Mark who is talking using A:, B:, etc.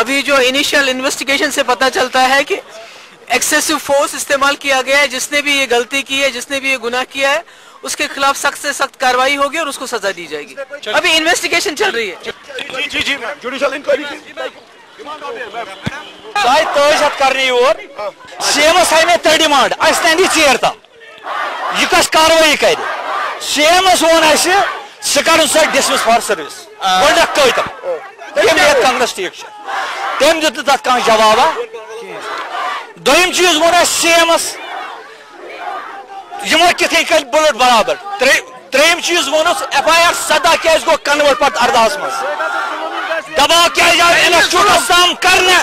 A: ابھی جو initial investigation سے پتہ چلتا ہے کہ ایکسیسو فورس استعمال کیا گیا ہے. جس نے بھی یہ غلطی کی ہے, جس نے بھی یہ گناہ کیا ہے, اس کے خلاف سخت سے سخت کارروائی ہوگی اور اس کو سزا دی جائے گی. ابھی انویسٹیگیشن چل رہی ہے.
B: تاج کرنے یور سی ایمس آئی مے ڈیمانڈ اس نندی ژیر تام یہ کس کاروائی کر سی ایمس وون اس سہ کر سا ڈسمس فار سروس گۄڈنیٚتھ تم کنگرس ٹھیک تم دیت تک کھانا جوابا دویم چیز وون اس سی ایمس یمو کتھے کر بلٹ برابر تریم چیز وونس ایف آئی آر 17 کیاز گو کنورٹ پتہ 18 مز دباؤ کیا انسٹیٹیوٹس تام کرنے